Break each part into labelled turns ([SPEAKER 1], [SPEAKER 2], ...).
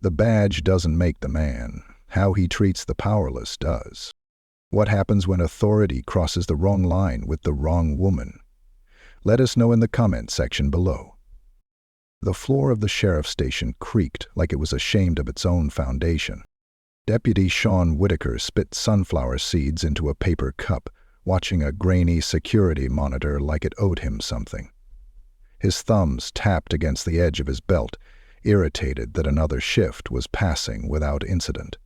[SPEAKER 1] The badge doesn't make the man. How he treats the powerless does. What happens when authority crosses the wrong line with the wrong woman? Let us know in the comment section below. The floor of the sheriff's station creaked like it was ashamed of its own foundation. Deputy Sean Whitaker spit sunflower seeds into a paper cup, watching a grainy security monitor like it owed him something. His thumbs tapped against the edge of his belt, irritated that another shift was passing without incident.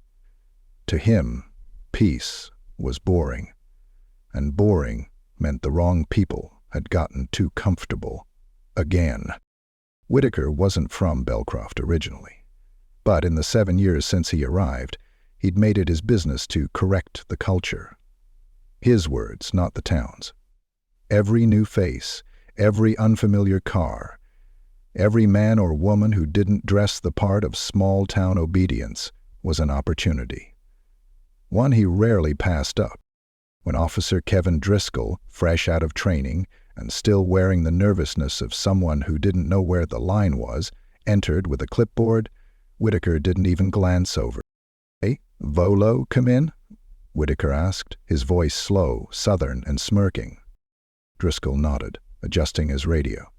[SPEAKER 1] To him, peace was boring, and boring meant the wrong people had gotten too comfortable again. Whitaker wasn't from Belcroft originally, but in the 7 years since he arrived, he'd made it his business to correct the culture. His words, not the town's. Every new face, every unfamiliar car, every man or woman who didn't dress the part of small-town obedience was an opportunity. One he rarely passed up. When Officer Kevin Driscoll, fresh out of training and still wearing the nervousness of someone who didn't know where the line was, entered with a clipboard, Whitaker didn't even glance over. "Hey, Volo, come in?" Whitaker asked, his voice slow, southern, and smirking. Driscoll nodded, adjusting his radio.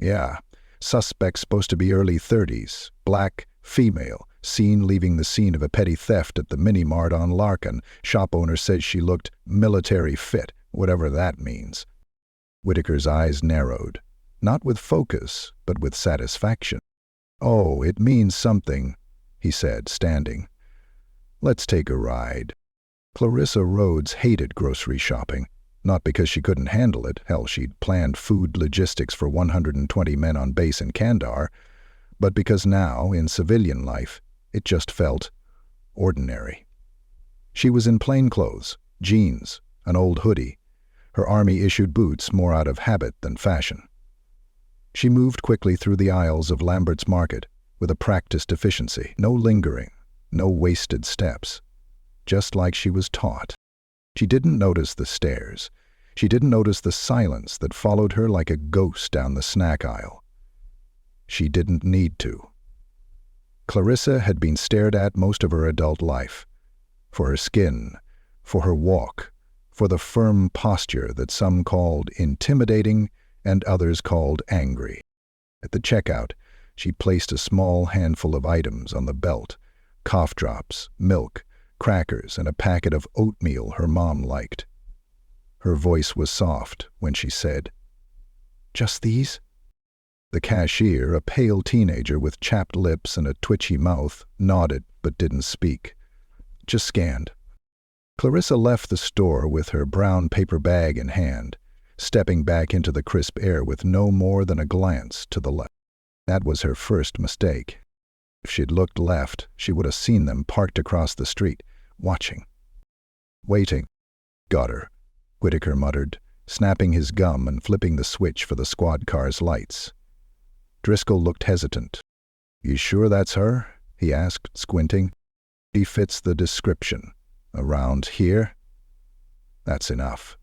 [SPEAKER 1] "Yeah, suspect supposed to be early 30s, black, female, seen leaving the scene of a petty theft at the mini-mart on Larkin. Shop owner says she looked military fit, whatever that means." Whitaker's eyes narrowed, not with focus, but with satisfaction. "Oh, it means something," he said, standing. "Let's take a ride." Clarissa Rhodes hated grocery shopping, not because she couldn't handle it, hell, she'd planned food logistics for 120 men on base in Kandahar, but because now, in civilian life, it just felt ordinary. She was in plain clothes, jeans, an old hoodie, her army-issued boots more out of habit than fashion. She moved quickly through the aisles of Lambert's Market with a practiced efficiency, no lingering, no wasted steps, just like she was taught. She didn't notice the stares. She didn't notice the silence that followed her like a ghost down the snack aisle. She didn't need to. Clarissa had been stared at most of her adult life, for her skin, for her walk, for the firm posture that some called intimidating and others called angry. At the checkout, she placed a small handful of items on the belt, cough drops, milk, crackers, and a packet of oatmeal her mom liked. Her voice was soft when she said, "Just these?" The cashier, a pale teenager with chapped lips and a twitchy mouth, nodded but didn't speak. "Just scanned." Clarissa left the store with her brown paper bag in hand, stepping back into the crisp air with no more than a glance to the left. That was her first mistake. If she'd looked left, she would have seen them parked across the street, watching. "Waiting." "Got her," Whitaker muttered, snapping his gum and flipping the switch for the squad car's lights. Driscoll looked hesitant. "You sure that's her?" he asked, squinting. "She fits the description. Around here?" "That's enough."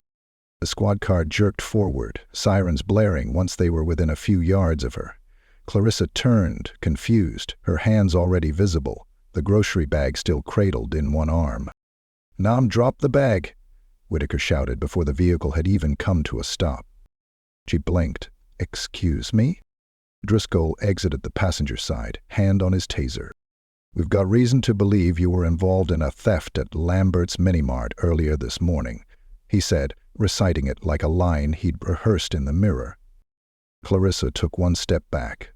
[SPEAKER 1] The squad car jerked forward, sirens blaring once they were within a few yards of her. Clarissa turned, confused, her hands already visible, the grocery bag still cradled in one arm. "Nam, drop the bag," Whitaker shouted before the vehicle had even come to a stop. She blinked. "Excuse me?" Driscoll exited the passenger side, hand on his taser. "We've got reason to believe you were involved in a theft at Lambert's Mini-Mart earlier this morning," he said, reciting it like a line he'd rehearsed in the mirror. Clarissa took one step back.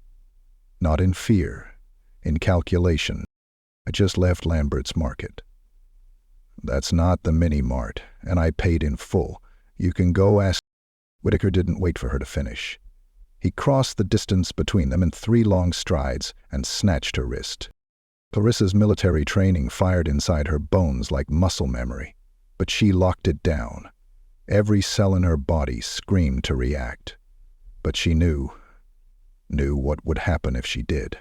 [SPEAKER 1] Not in fear, in calculation. "I just left Lambert's Market." "That's not the Mini-Mart, and I paid in full. You can go ask—" Whitaker didn't wait for her to finish. He crossed the distance between them in 3 long strides and snatched her wrist. Clarissa's military training fired inside her bones like muscle memory, but she locked it down. Every cell in her body screamed to react. But she knew what would happen if she did.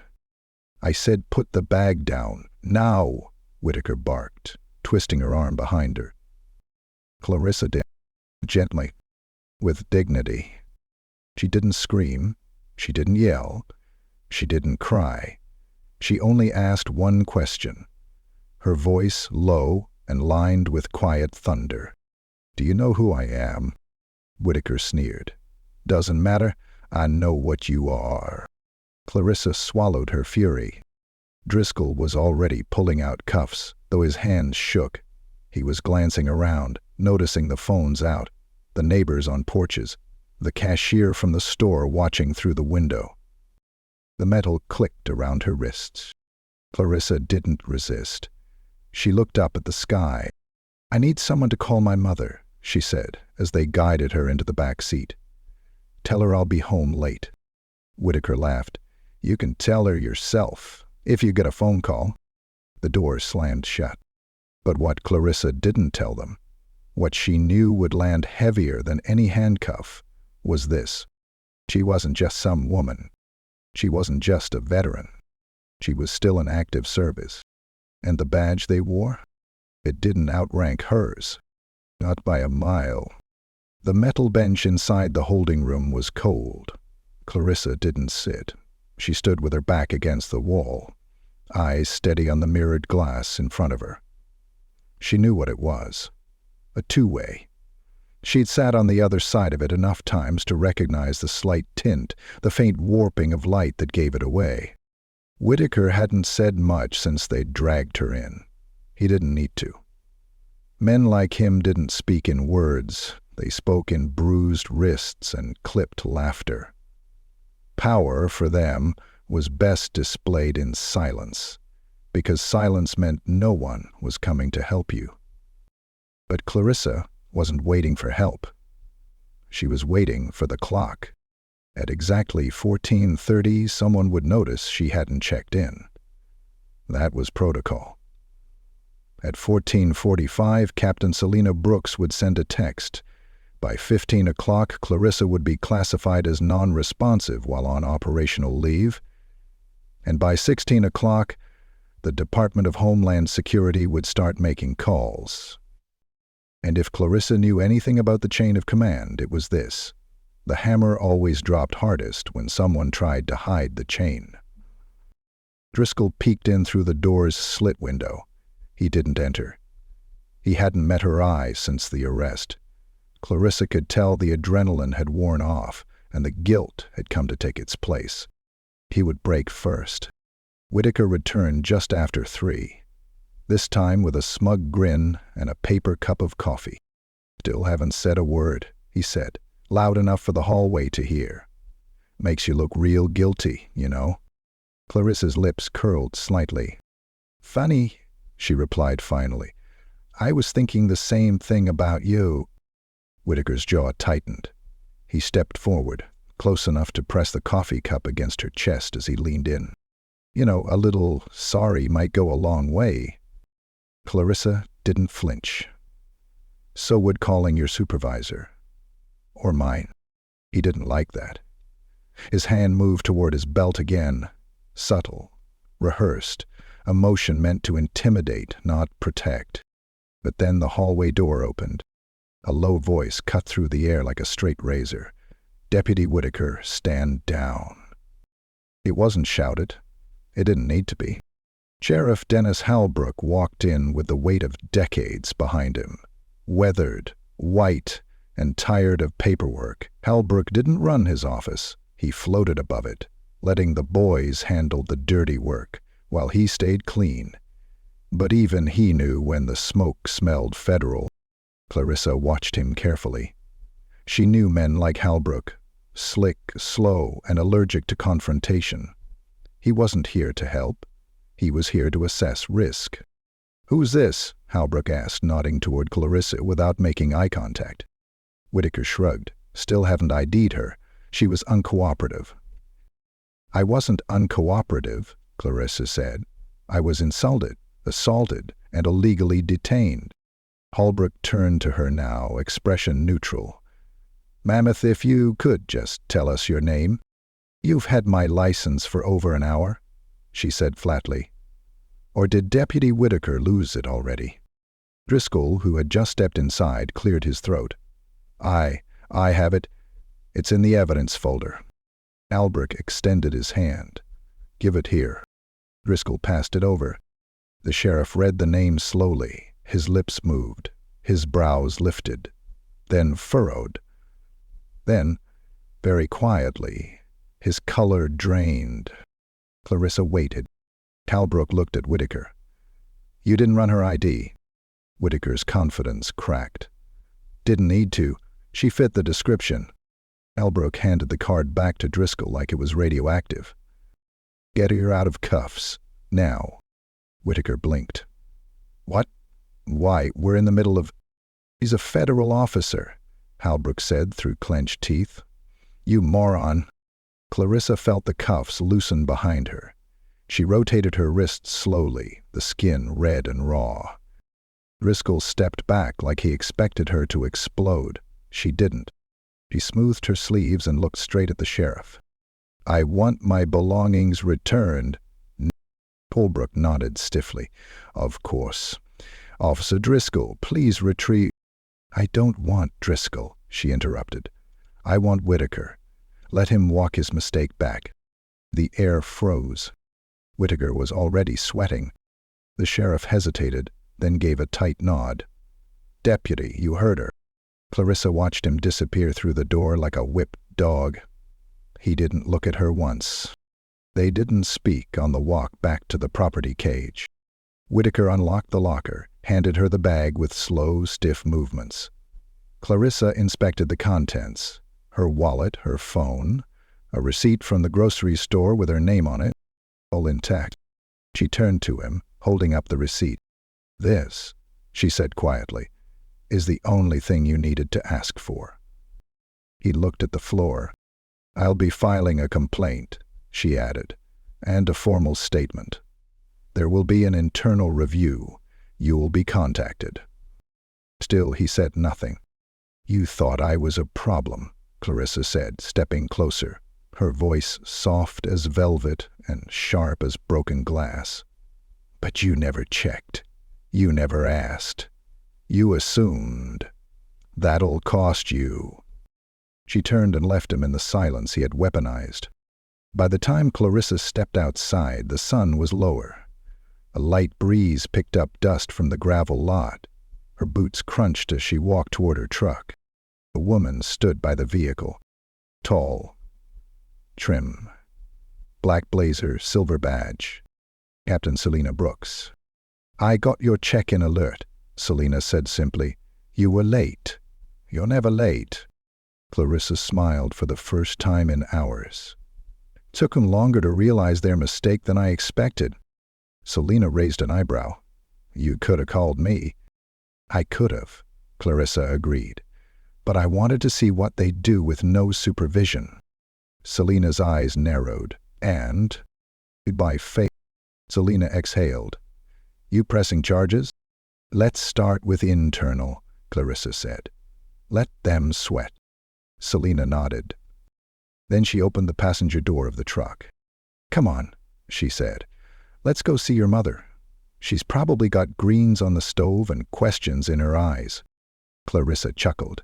[SPEAKER 1] "I said put the bag down, now," Whitaker barked, twisting her arm behind her. Clarissa did, gently, with dignity. She didn't scream, she didn't yell, she didn't cry. She only asked one question, her voice low and lined with quiet thunder. "Do you know who I am?" Whitaker sneered. "Doesn't matter. I know what you are." Clarissa swallowed her fury. Driscoll was already pulling out cuffs, though his hands shook. He was glancing around, noticing the phones out, the neighbors on porches, the cashier from the store watching through the window. The metal clicked around her wrists. Clarissa didn't resist. She looked up at the sky. "I need someone to call my mother," she said, as they guided her into the back seat. "Tell her I'll be home late." Whitaker laughed. "You can tell her yourself, if you get a phone call." The door slammed shut. But what Clarissa didn't tell them, what she knew would land heavier than any handcuff, was this. She wasn't just some woman. She wasn't just a veteran. She was still in active service. And the badge they wore? It didn't outrank hers. Not by a mile. The metal bench inside the holding room was cold. Clarissa didn't sit. She stood with her back against the wall, eyes steady on the mirrored glass in front of her. She knew what it was. A two-way. She'd sat on the other side of it enough times to recognize the slight tint, the faint warping of light that gave it away. Whitaker hadn't said much since they'd dragged her in. He didn't need to. Men like him didn't speak in words. They spoke in bruised wrists and clipped laughter. Power, for them, was best displayed in silence, because silence meant no one was coming to help you. But Clarissa wasn't waiting for help. She was waiting for the clock. At exactly 14:30, someone would notice she hadn't checked in. That was protocol. At 14:45, Captain Selina Brooks would send a text. By 15 o'clock, Clarissa would be classified as non-responsive while on operational leave. And by 16 o'clock, the Department of Homeland Security would start making calls. And if Clarissa knew anything about the chain of command, it was this. The hammer always dropped hardest when someone tried to hide the chain. Driscoll peeked in through the door's slit window. He didn't enter. He hadn't met her eyes since the arrest. Clarissa could tell the adrenaline had worn off, and the guilt had come to take its place. He would break first. Whitaker returned just after 3, this time with a smug grin and a paper cup of coffee. "Still haven't said a word," he said, loud enough for the hallway to hear. "Makes you look real guilty, you know." Clarissa's lips curled slightly. "Funny," she replied finally. "I was thinking the same thing about you." Whitaker's jaw tightened. He stepped forward, close enough to press the coffee cup against her chest as he leaned in. "You know, a little sorry might go a long way." Clarissa didn't flinch. "So would calling your supervisor. Or mine." He didn't like that. His hand moved toward his belt again, subtle, rehearsed, a motion meant to intimidate, not protect. But then the hallway door opened. A low voice cut through the air like a straight razor. "Deputy Whitaker, stand down." It wasn't shouted. It didn't need to be. Sheriff Dennis Halbrook walked in with the weight of decades behind him. Weathered, white, and tired of paperwork, Halbrook didn't run his office. He floated above it, letting the boys handle the dirty work, while he stayed clean. But even he knew when the smoke smelled federal. Clarissa watched him carefully. She knew men like Halbrook, slick, slow, and allergic to confrontation. He wasn't here to help. He was here to assess risk. "Who's this?" Halbrook asked, nodding toward Clarissa without making eye contact. Whitaker shrugged. "Still haven't ID'd her. She was uncooperative." "I wasn't uncooperative," Clarissa said. "I was insulted, assaulted, and illegally detained." Halbrook turned to her now, expression neutral. "Mammoth, if you could just tell us your name." "You've had my license for over an hour," she said flatly. "Or did Deputy Whitaker lose it already?" Driscoll, who had just stepped inside, cleared his throat. I have it. It's in the evidence folder." Halbrook extended his hand. "Give it here." Driscoll passed it over. The sheriff read the name slowly. His lips moved. His brows lifted, then furrowed. Then, very quietly, his color drained. Clarissa waited. Talbrook looked at Whitaker. "You didn't run her ID." Whitaker's confidence cracked. "Didn't need to. She fit the description." Talbrook handed the card back to Driscoll like it was radioactive. "Get her out of cuffs. Now." Whitaker blinked. "What? Why, we're in the middle of—" "He's a federal officer," Talbrook said through clenched teeth. "You moron." Clarissa felt the cuffs loosen behind her. She rotated her wrists slowly, the skin red and raw. Driscoll stepped back like he expected her to explode. She didn't. She smoothed her sleeves and looked straight at the sheriff. "I want my belongings returned." Talbrook nodded stiffly. "Of course. Officer Driscoll, please retrieve—" "I don't want Driscoll," she interrupted. "I want Whitaker. Let him walk his mistake back." The air froze. Whitaker was already sweating. The sheriff hesitated, then gave a tight nod. "Deputy, you heard her." Clarissa watched him disappear through the door like a whipped dog. He didn't look at her once. They didn't speak on the walk back to the property cage. Whitaker unlocked the locker, handed her the bag with slow, stiff movements. Clarissa inspected the contents. Her wallet, her phone, a receipt from the grocery store with her name on it, all intact. She turned to him, holding up the receipt. "This," she said quietly, "is the only thing you needed to ask for." He looked at the floor. "I'll be filing a complaint," she added, "and a formal statement. There will be an internal review. You'll be contacted." Still, he said nothing. "You thought I was a problem," Clarissa said, stepping closer, her voice soft as velvet and sharp as broken glass. "But you never checked. You never asked. You assumed. That'll cost you." She turned and left him in the silence he had weaponized. By the time Clarissa stepped outside, the sun was lower. A light breeze picked up dust from the gravel lot. Her boots crunched as she walked toward her truck. A woman stood by the vehicle. Tall. Trim. Black blazer, silver badge. Captain Selina Brooks. "I got your check-in alert," Selina said simply. "You were late." "You're never late." Clarissa smiled for the first time in hours. "Took them longer to realize their mistake than I expected." Selina raised an eyebrow. "You could have called me." "I could have," Clarissa agreed. "But I wanted to see what they'd do with no supervision." Selina's eyes narrowed. "And?" "By fate." Selina exhaled. "You pressing charges?" "Let's start with internal," Clarissa said. "Let them sweat." Selina nodded. Then she opened the passenger door of the truck. "Come on," she said. "Let's go see your mother. She's probably got greens on the stove and questions in her eyes." Clarissa chuckled.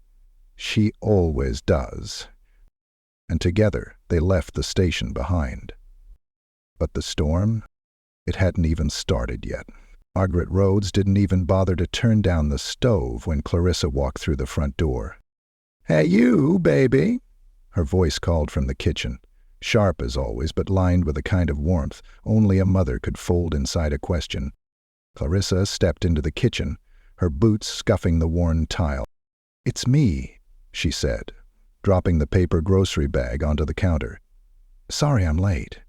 [SPEAKER 1] "She always does." And together they left the station behind. But the storm? It hadn't even started yet. Margaret Rhodes didn't even bother to turn down the stove when Clarissa walked through the front door. "Hey you, baby," her voice called from the kitchen, sharp as always but lined with a kind of warmth only a mother could fold inside a question. Clarissa stepped into the kitchen, her boots scuffing the worn tile. "It's me," she said, dropping the paper grocery bag onto the counter. "Sorry I'm late."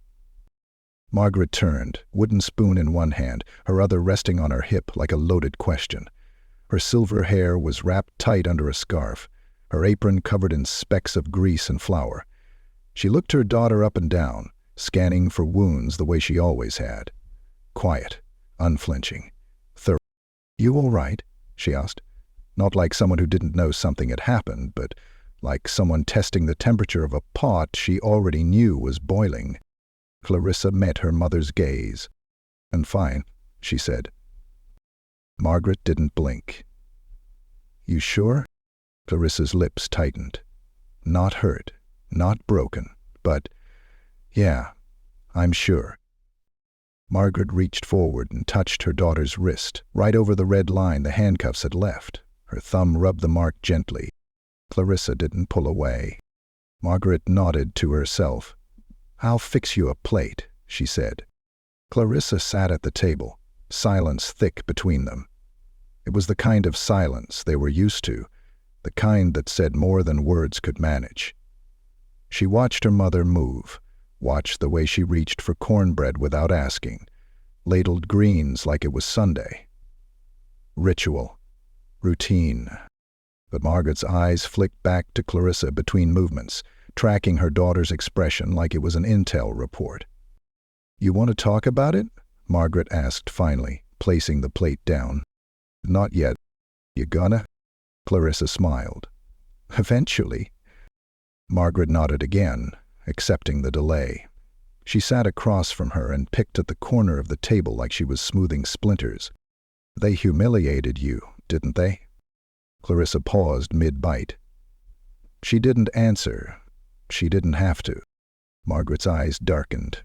[SPEAKER 1] Margaret turned, wooden spoon in one hand, her other resting on her hip like a loaded question. Her silver hair was wrapped tight under a scarf, her apron covered in specks of grease and flour. She looked her daughter up and down, scanning for wounds the way she always had. Quiet, unflinching, thorough. "You all right?" she asked. Not like someone who didn't know something had happened, but like someone testing the temperature of a pot she already knew was boiling. Clarissa met her mother's gaze. "I'm fine," she said. Margaret didn't blink. "You sure?" Clarissa's lips tightened. "Not hurt, not broken, but yeah, I'm sure." Margaret reached forward and touched her daughter's wrist, right over the red line the handcuffs had left. Her thumb rubbed the mark gently. Clarissa didn't pull away. Margaret nodded to herself. "I'll fix you a plate," she said. Clarissa sat at the table, silence thick between them. It was the kind of silence they were used to, the kind that said more than words could manage. She watched her mother move, watched the way she reached for cornbread without asking, ladled greens like it was Sunday. Ritual. Routine. But Margaret's eyes flicked back to Clarissa between movements, tracking her daughter's expression like it was an intel report. "You want to talk about it?" Margaret asked finally, placing the plate down. "Not yet. You gonna?" Clarissa smiled. "Eventually." Margaret nodded again, accepting the delay. She sat across from her and picked at the corner of the table like she was smoothing splinters. "They humiliated you, didn't they?" Clarissa paused mid-bite. She didn't answer. She didn't have to. Margaret's eyes darkened.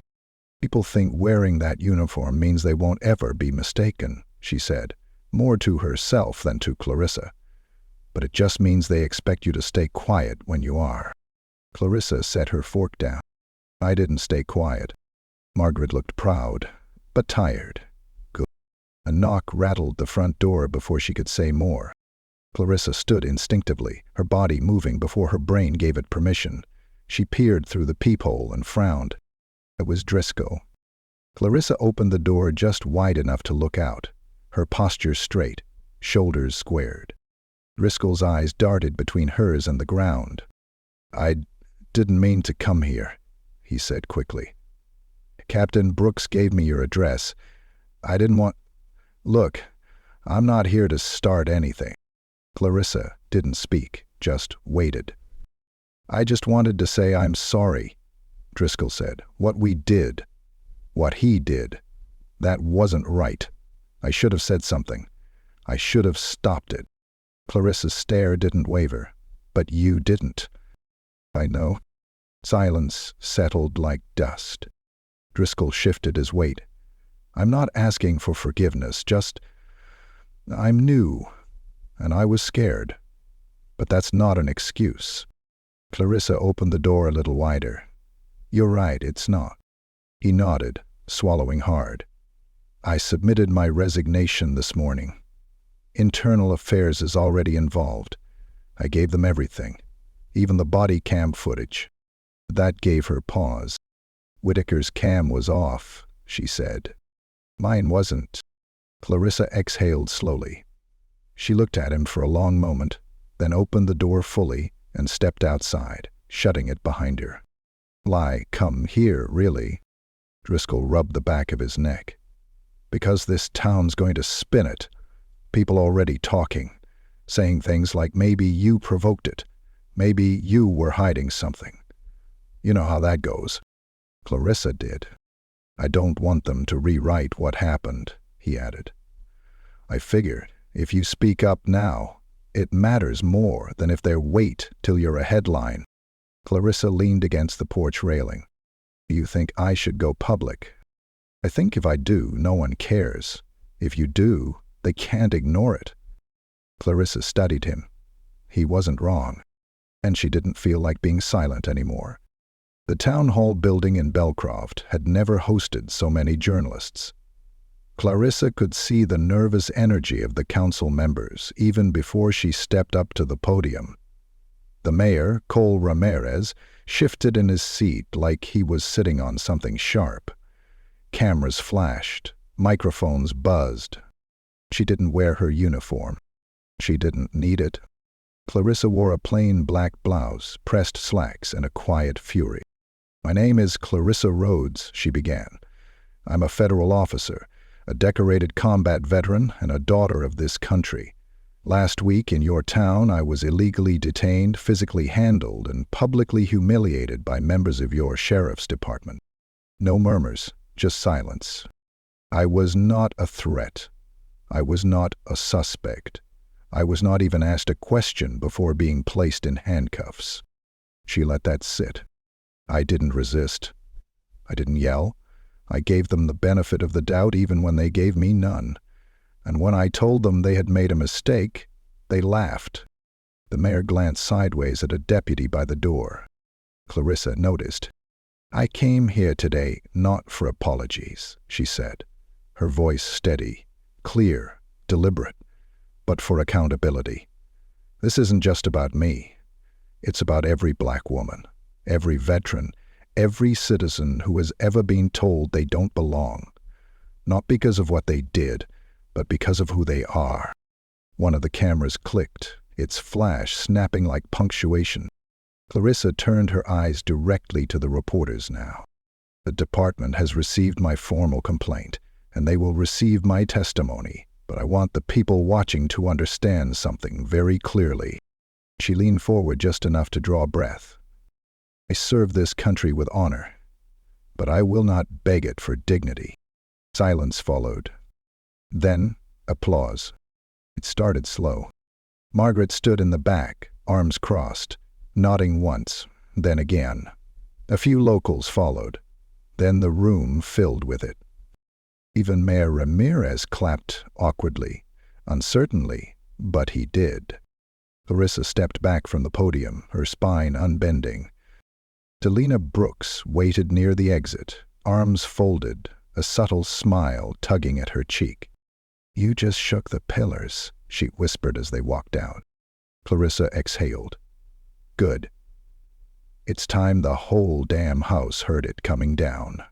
[SPEAKER 1] "People think wearing that uniform means they won't ever be mistaken," she said, more to herself than to Clarissa. "But it just means they expect you to stay quiet when you are." Clarissa set her fork down. "I didn't stay quiet." Margaret looked proud, but tired. Good. A knock rattled the front door before she could say more. Clarissa stood instinctively, her body moving before her brain gave it permission. She peered through the peephole and frowned. It was Driscoll. Clarissa opened the door just wide enough to look out, her posture straight, shoulders squared. Driscoll's eyes darted between hers and the ground. "I didn't mean to come here," he said quickly. "Captain Brooks gave me your address. I didn't want... Look, I'm not here to start anything." Clarissa didn't speak, just waited. "I just wanted to say I'm sorry," Driscoll said. "What we did, what he did, that wasn't right. I should have said something. I should have stopped it." Clarissa's stare didn't waver. "But you didn't." "I know." Silence settled like dust. Driscoll shifted his weight. "I'm not asking for forgiveness, just... I'm new, and I was scared. But that's not an excuse." Clarissa opened the door a little wider. "You're right, it's not." He nodded, swallowing hard. "I submitted my resignation this morning. Internal Affairs is already involved. I gave them everything, even the body cam footage." That gave her pause. "Whitaker's cam was off," she said. "Mine wasn't." Clarissa exhaled slowly. She looked at him for a long moment, then opened the door fully and stepped outside, shutting it behind her. "Come here, really." Driscoll rubbed the back of his neck. "Because this town's going to spin it. People already talking, saying things like maybe you provoked it, maybe you were hiding something. You know how that goes." Clarissa did. "I don't want them to rewrite what happened," he added. "I figured if you speak up now, it matters more than if they wait till you're a headline." Clarissa leaned against the porch railing. "Do you think I should go public?" "I think if I do, no one cares. If you do, they can't ignore it." Clarissa studied him. He wasn't wrong, and she didn't feel like being silent anymore. The town hall building in Belcroft had never hosted so many journalists. Clarissa could see the nervous energy of the council members even before she stepped up to the podium. The mayor, Cole Ramirez, shifted in his seat like he was sitting on something sharp. Cameras flashed, microphones buzzed. She didn't wear her uniform. She didn't need it. Clarissa wore a plain black blouse, pressed slacks, and a quiet fury. "My name is Clarissa Rhodes," she began. "I'm a federal officer, a decorated combat veteran, and a daughter of this country. Last week in your town, I was illegally detained, physically handled, and publicly humiliated by members of your sheriff's department." No murmurs, just silence. "I was not a threat. I was not a suspect. I was not even asked a question before being placed in handcuffs." She let that sit. "I didn't resist. I didn't yell. I gave them the benefit of the doubt even when they gave me none. And when I told them they had made a mistake, they laughed. The mayor glanced sideways at a deputy by the door. Clarissa noticed. "I came here today not for apologies," she said, her voice steady, clear, deliberate, but for accountability. "This isn't just about me. It's about every black woman, every veteran, every citizen who has ever been told they don't belong, not because of what they did, but because of who they are." One of the cameras clicked, its flash snapping like punctuation. Clarissa turned her eyes directly to the reporters now. "The department has received my formal complaint, and they will receive my testimony, but I want the people watching to understand something very clearly." She leaned forward just enough to draw breath. "I serve this country with honor, but I will not beg it for dignity." Silence followed. Then, applause. It started slow. Margaret stood in the back, arms crossed, nodding once, then again. A few locals followed. Then the room filled with it. Even Mayor Ramirez clapped awkwardly, uncertainly, but he did. Clarissa stepped back from the podium, her spine unbending. Delina Brooks waited near the exit, arms folded, a subtle smile tugging at her cheek. "You just shook the pillars," she whispered as they walked out. Clarissa exhaled. "Good. It's time the whole damn house heard it coming down."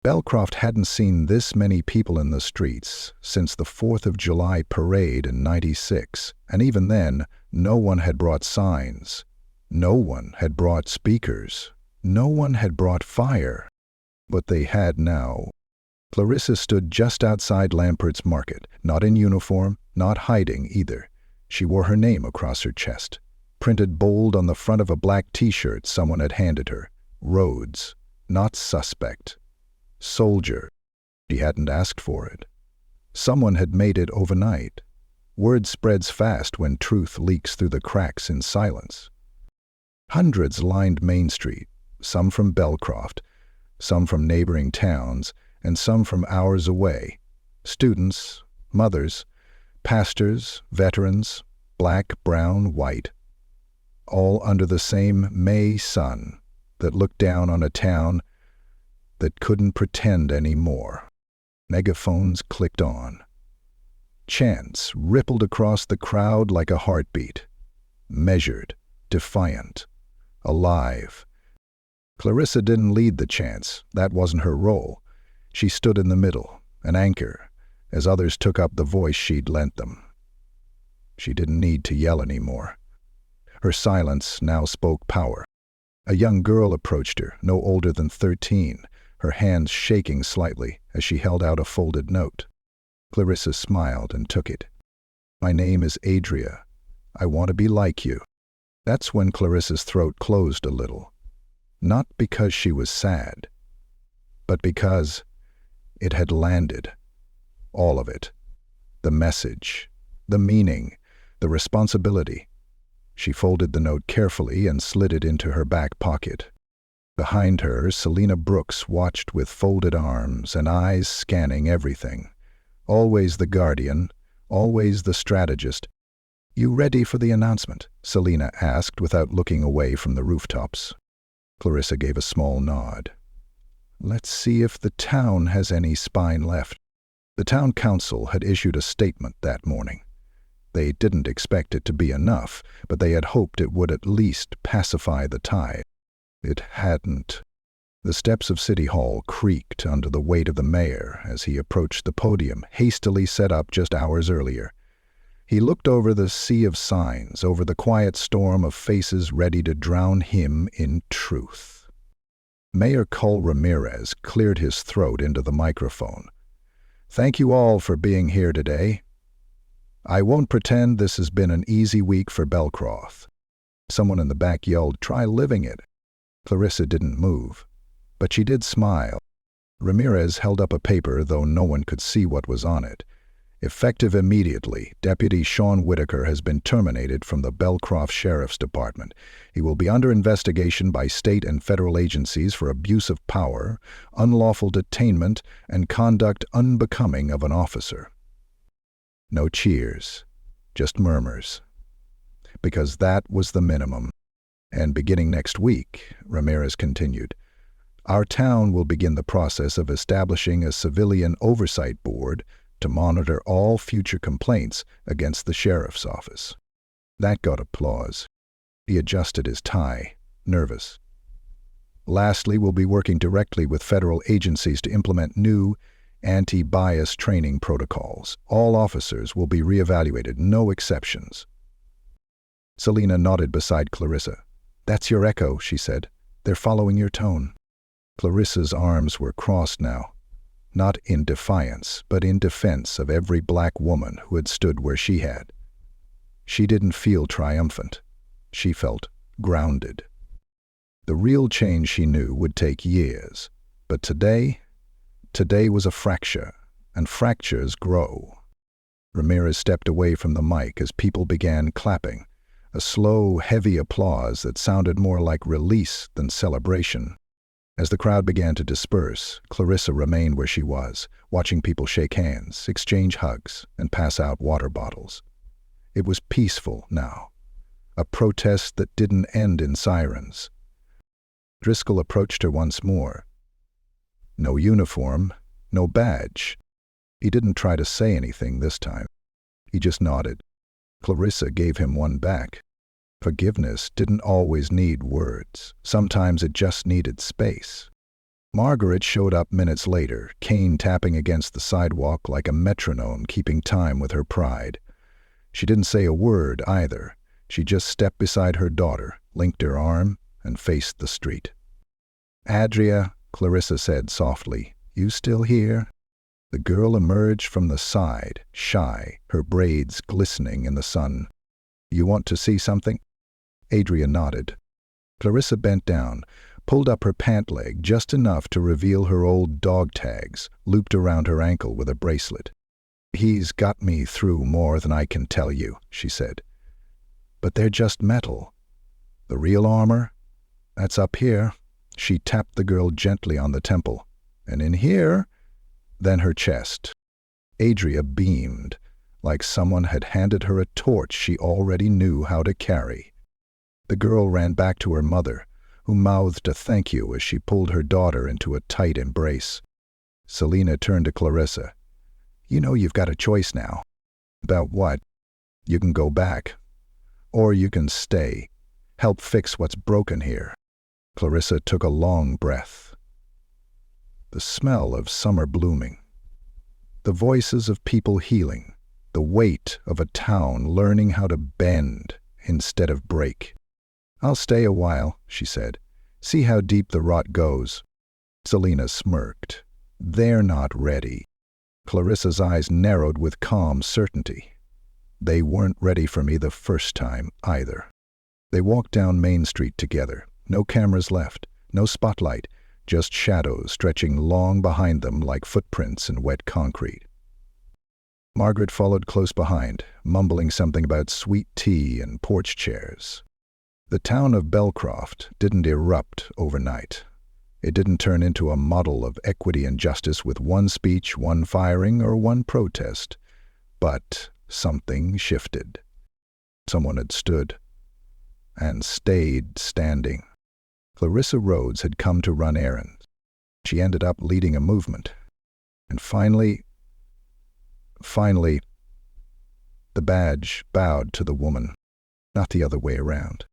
[SPEAKER 1] Belcroft hadn't seen this many people in the streets since the 4th of July parade in '96, and even then, no one had brought signs. No one had brought speakers. No one had brought fire. But they had now. Clarissa stood just outside Lampert's Market, not in uniform, not hiding either. She wore her name across her chest, printed bold on the front of a black T-shirt someone had handed her. Rhodes, not suspect. Soldier. She hadn't asked for it. Someone had made it overnight. Word spreads fast when truth leaks through the cracks in silence. Hundreds lined Main Street, some from Belcroft, some from neighboring towns, and some from hours away. Students, mothers, pastors, veterans, black, brown, white, all under the same May sun that looked down on a town that couldn't pretend anymore. Megaphones clicked on. Chants rippled across the crowd like a heartbeat. Measured, defiant, alive. Clarissa didn't lead the chants. That wasn't her role. She stood in the middle, an anchor, as others took up the voice she'd lent them. She didn't need to yell anymore. Her silence now spoke power. A young girl approached her, no older than 13, her hands shaking slightly as she held out a folded note. Clarissa smiled and took it. "My name is Adria. I want to be like you." That's when Clarissa's throat closed a little. Not because she was sad, but because it had landed. All of it. The message, the meaning, the responsibility. She folded the note carefully and slid it into her back pocket. Behind her, Selina Brooks watched with folded arms and eyes scanning everything. Always the guardian, always the strategist. "You ready for the announcement?" Selina asked without looking away from the rooftops. Clarissa gave a small nod. "Let's see if the town has any spine left." The town council had issued a statement that morning. They didn't expect it to be enough, but they had hoped it would at least pacify the tide. It hadn't. The steps of City Hall creaked under the weight of the mayor as he approached the podium, hastily set up just hours earlier. He looked over the sea of signs, over the quiet storm of faces ready to drown him in truth. Mayor Cole Ramirez cleared his throat into the microphone. "Thank you all for being here today. I won't pretend this has been an easy week for Belcroft." Someone in the back yelled, "Try living it." Clarissa didn't move, but she did smile. Ramirez held up a paper, though no one could see what was on it. Effective immediately, Deputy Sean Whitaker has been terminated from the Belcroft Sheriff's Department. He will be under investigation by state and federal agencies for abuse of power, unlawful detainment, and conduct unbecoming of an officer. No cheers, just murmurs. Because that was the minimum. And beginning next week, Ramirez continued, our town will begin the process of establishing a civilian oversight board to monitor all future complaints against the sheriff's office. That got applause. He adjusted his tie, nervous. Lastly, we'll be working directly with federal agencies to implement new anti-bias training protocols. All officers will be reevaluated, no exceptions. Selena nodded beside Clarissa. That's your echo, she said. They're following your tone. Clarissa's arms were crossed now. Not in defiance, but in defense of every black woman who had stood where she had. She didn't feel triumphant. She felt grounded. The real change, she knew, would take years. But today was a fracture, and fractures grow. Ramirez stepped away from the mic as people began clapping, a slow, heavy applause that sounded more like release than celebration. As the crowd began to disperse, Clarissa remained where she was, watching people shake hands, exchange hugs, and pass out water bottles. It was peaceful now, a protest that didn't end in sirens. Driscoll approached her once more. No uniform, no badge. He didn't try to say anything this time. He just nodded. Clarissa gave him one back. Forgiveness didn't always need words. Sometimes it just needed space. Margaret showed up minutes later, cane tapping against the sidewalk like a metronome keeping time with her pride. She didn't say a word either. She just stepped beside her daughter, linked her arm, and faced the street. Adria, Clarissa said softly, you still here? The girl emerged from the side, shy, her braids glistening in the sun. You want to see something? Adria nodded. Clarissa bent down, pulled up her pant leg just enough to reveal her old dog tags, looped around her ankle with a bracelet. He's got me through more than I can tell you, she said. But they're just metal. The real armor? That's up here. She tapped the girl gently on the temple. And in here? Then her chest. Adria beamed, like someone had handed her a torch she already knew how to carry. The girl ran back to her mother, who mouthed a thank you as she pulled her daughter into a tight embrace. Selena turned to Clarissa. You know you've got a choice now. About what? You can go back. Or you can stay. Help fix what's broken here. Clarissa took a long breath. The smell of summer blooming. The voices of people healing. The weight of a town learning how to bend instead of break. I'll stay a while, she said. See how deep the rot goes. Selena smirked. They're not ready. Clarissa's eyes narrowed with calm certainty. They weren't ready for me the first time either. They walked down Main Street together. No cameras left, no spotlight, just shadows stretching long behind them like footprints in wet concrete. Margaret followed close behind, mumbling something about sweet tea and porch chairs. The town of Belcroft didn't erupt overnight. It didn't turn into a model of equity and justice with one speech, one firing, or one protest. But something shifted. Someone had stood and stayed standing. Clarissa Rhodes had come to run errands. She ended up leading a movement. And finally, the badge bowed to the woman, not the other way around.